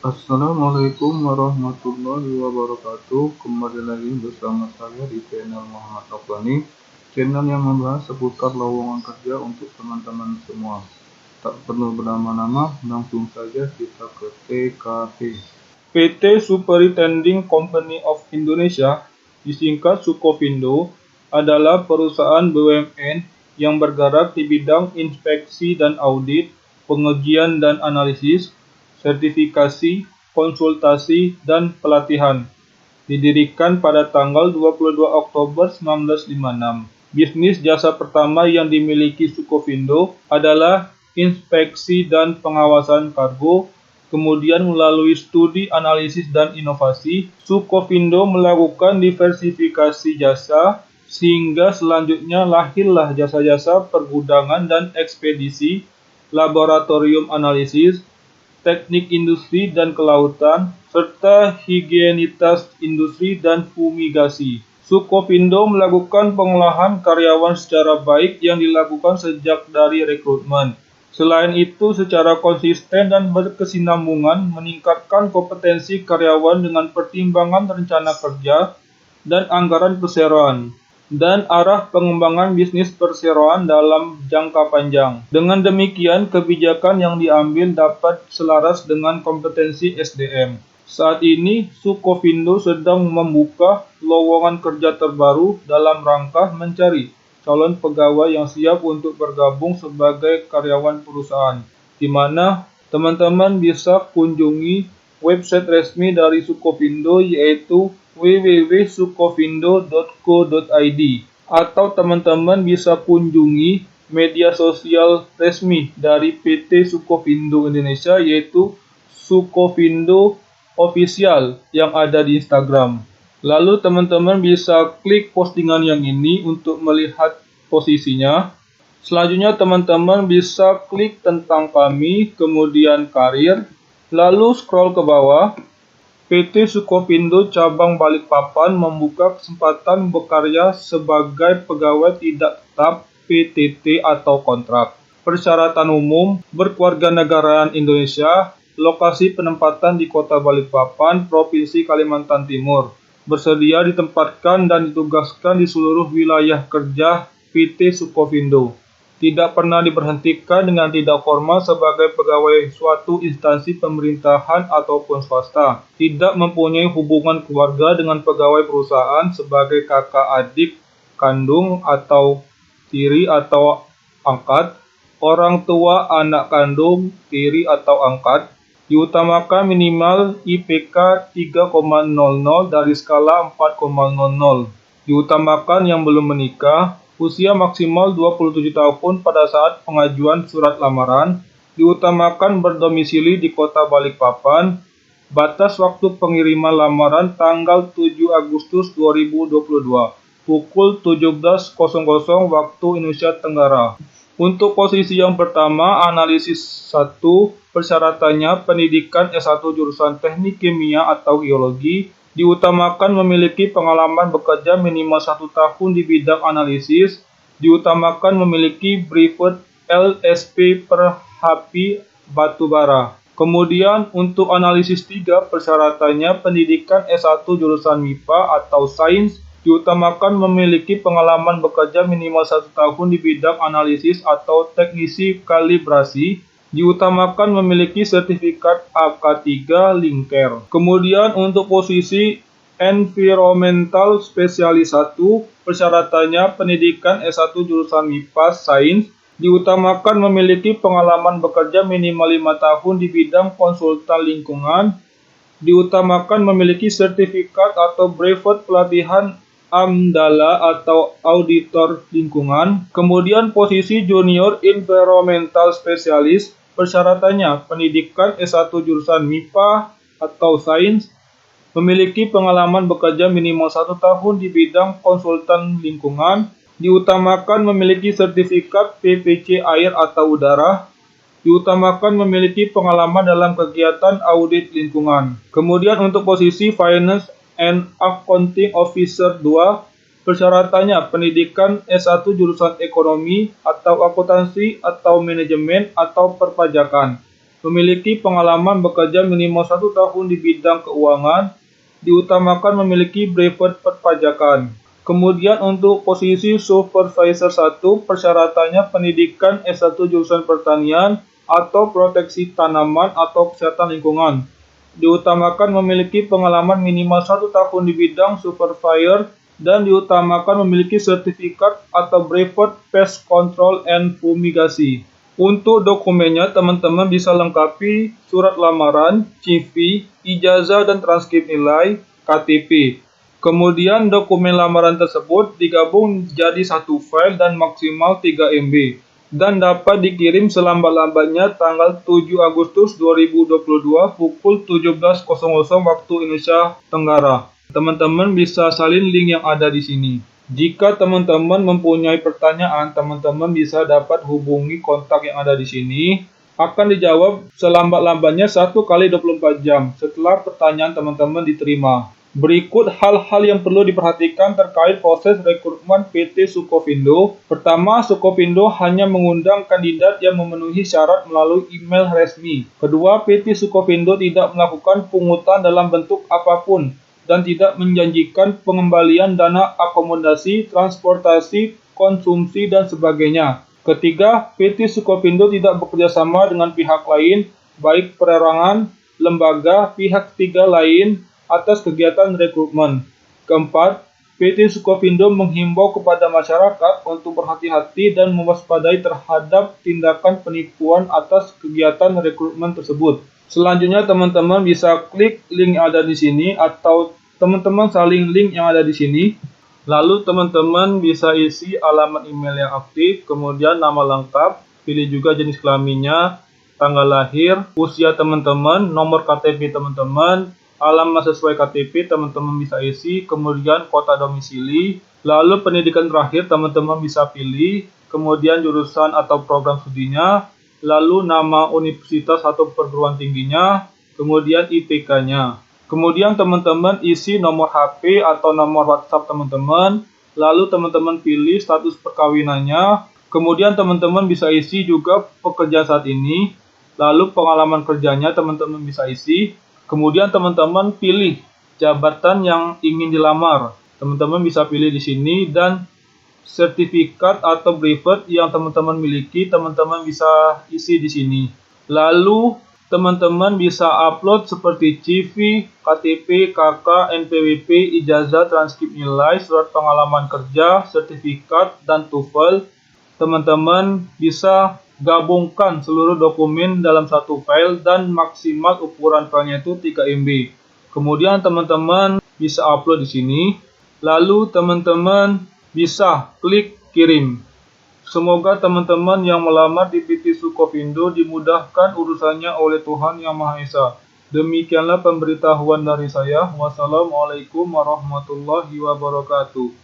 Assalamualaikum warahmatullahi wabarakatuh. Kembali lagi bersama saya di channel Muhammad Afghani, channel yang membahas seputar lowongan kerja untuk teman-teman semua. Tak perlu berlama-lama, langsung saja kita ke TKP. PT Superintending Company of Indonesia, disingkat Sukovindo, adalah perusahaan BUMN yang bergerak di bidang inspeksi dan audit, pengujian dan analisis, sertifikasi, konsultasi, dan pelatihan. Didirikan pada tanggal 22 Oktober 1956. Bisnis jasa pertama yang dimiliki Sukovindo adalah inspeksi dan pengawasan kargo. Kemudian melalui studi analisis dan inovasi, Sukovindo melakukan diversifikasi jasa, sehingga selanjutnya lahirlah jasa-jasa pergudangan dan ekspedisi, laboratorium analisis, teknik industri dan kelautan, serta higienitas industri dan fumigasi. Sukovindo melakukan pengolahan karyawan secara baik yang dilakukan sejak dari rekrutmen. Selain itu, secara konsisten dan berkesinambungan meningkatkan kompetensi karyawan dengan pertimbangan rencana kerja dan anggaran perseroan, dan arah pengembangan bisnis perseroan dalam jangka panjang. Dengan demikian, kebijakan yang diambil dapat selaras dengan kompetensi SDM. Saat ini, Sukovindo sedang membuka lowongan kerja terbaru dalam rangka mencari calon pegawai yang siap untuk bergabung sebagai karyawan perusahaan, di mana teman-teman bisa kunjungi website resmi dari Sukovindo, yaitu www.sukovindo.co.id, atau teman-teman bisa kunjungi media sosial resmi dari PT Sukovindo Indonesia, yaitu Sukovindo Official yang ada di Instagram. Lalu teman-teman bisa klik postingan yang ini untuk melihat posisinya. Selanjutnya teman-teman bisa klik tentang kami, kemudian karir, lalu scroll ke bawah. PT Sukovindo Cabang Balikpapan membuka kesempatan bekerja sebagai pegawai tidak tetap PTT atau kontrak. Persyaratan umum, berkewarganegaraan Indonesia, lokasi penempatan di Kota Balikpapan, Provinsi Kalimantan Timur. Bersedia ditempatkan dan ditugaskan di seluruh wilayah kerja PT Sukovindo. Tidak pernah diberhentikan dengan tidak formal sebagai pegawai suatu instansi pemerintahan ataupun swasta. Tidak mempunyai hubungan keluarga dengan pegawai perusahaan sebagai kakak adik kandung atau tiri atau angkat, orang tua anak kandung, tiri atau angkat. Diutamakan minimal IPK 3,00 dari skala 4,00. Diutamakan yang belum menikah. Usia maksimal 27 tahun pada saat pengajuan surat lamaran. Diutamakan berdomisili di Kota Balikpapan. Batas waktu pengiriman lamaran tanggal 7 Agustus 2022, pukul 17.00 waktu Indonesia Tenggara. Untuk posisi yang pertama, analisis 1, persyaratannya pendidikan S1 jurusan Teknik Kimia atau Geologi. Diutamakan memiliki pengalaman bekerja minimal 1 tahun di bidang analisis. Diutamakan memiliki brevet LSP per HP batubara. Kemudian untuk analisis 3, persyaratannya pendidikan S1 jurusan MIPA atau Sains. Diutamakan memiliki pengalaman bekerja minimal 1 tahun di bidang analisis atau teknisi kalibrasi. Diutamakan memiliki sertifikat AK3 Linker. Kemudian untuk posisi Environmental Specialist 1, persyaratannya pendidikan S1 jurusan MIPA Sains. Diutamakan memiliki pengalaman bekerja minimal 5 tahun di bidang konsultan lingkungan. Diutamakan memiliki sertifikat atau brevet pelatihan AMDALA atau auditor lingkungan. Kemudian posisi Junior Environmental Specialist, persyaratannya pendidikan S1 jurusan MIPA atau Sains, memiliki pengalaman bekerja minimal 1 tahun di bidang konsultan lingkungan. Diutamakan memiliki sertifikat PPC air atau udara. Diutamakan memiliki pengalaman dalam kegiatan audit lingkungan. Kemudian untuk posisi Finance and Accounting Officer 2, persyaratannya pendidikan S1 jurusan Ekonomi atau Akuntansi atau Manajemen atau Perpajakan. memiliki pengalaman bekerja minimal 1 tahun di bidang keuangan, diutamakan memiliki brevet perpajakan. Kemudian untuk posisi supervisor 1, persyaratannya pendidikan S1 jurusan pertanian atau proteksi tanaman atau kesehatan lingkungan. Diutamakan memiliki pengalaman minimal 1 tahun di bidang supervisor dan diutamakan memiliki sertifikat atau brevet pest control and fumigasi. Untuk dokumennya, teman-teman bisa lengkapi surat lamaran, CV, ijazah dan transkrip nilai, KTP. Kemudian dokumen lamaran tersebut digabung jadi satu file dan maksimal 3 MB dan dapat dikirim selambat-lambatnya tanggal 7 Agustus 2022 pukul 17.00 waktu Indonesia Tenggara. Teman-teman bisa salin link yang ada di sini. Jika teman-teman mempunyai pertanyaan, teman-teman bisa dapat hubungi kontak yang ada di sini. Akan dijawab selambat-lambatnya 1 kali 24 jam setelah pertanyaan teman-teman diterima. Berikut hal-hal yang perlu diperhatikan terkait proses rekrutmen PT Sukovindo. Pertama, Sukovindo hanya mengundang kandidat yang memenuhi syarat melalui email resmi. Kedua, PT Sukovindo tidak melakukan pungutan dalam bentuk apapun dan tidak menjanjikan pengembalian dana akomodasi, transportasi, konsumsi, dan sebagainya. Ketiga, PT Sukovindo tidak bekerjasama dengan pihak lain, baik perorangan, lembaga, pihak ketiga lain, atas kegiatan rekrutmen. Keempat, PT Sukovindo menghimbau kepada masyarakat untuk berhati-hati dan mewaspadai terhadap tindakan penipuan atas kegiatan rekrutmen tersebut. Selanjutnya, teman-teman bisa klik link yang ada di sini atau teman-teman salin link yang ada di sini. Lalu teman-teman bisa isi alamat email yang aktif, kemudian nama lengkap, pilih juga jenis kelaminnya, tanggal lahir, usia teman-teman, nomor KTP teman-teman, alamat sesuai KTP teman-teman bisa isi, kemudian kota domisili, lalu pendidikan terakhir teman-teman bisa pilih, kemudian jurusan atau program studinya, lalu nama universitas atau perguruan tingginya, kemudian IPK-nya. Kemudian teman-teman isi nomor HP atau nomor WhatsApp teman-teman, lalu teman-teman pilih status perkawinannya, kemudian teman-teman bisa isi juga pekerjaan saat ini, lalu pengalaman kerjanya teman-teman bisa isi. Kemudian teman-teman pilih jabatan yang ingin dilamar. Teman-teman bisa pilih di sini dan sertifikat atau brevet yang teman-teman miliki, teman-teman bisa isi di sini. Lalu teman-teman bisa upload seperti CV, KTP, KK, NPWP, ijazah, transkrip nilai, surat pengalaman kerja, sertifikat, dan TOEFL. Teman-teman bisa gabungkan seluruh dokumen dalam satu file dan maksimal ukuran filenya itu 3 MB. Kemudian teman-teman bisa upload di sini. Lalu teman-teman bisa klik kirim. Semoga teman-teman yang melamar di PT Sukovindo dimudahkan urusannya oleh Tuhan Yang Maha Esa. Demikianlah pemberitahuan dari saya. Wassalamualaikum warahmatullahi wabarakatuh.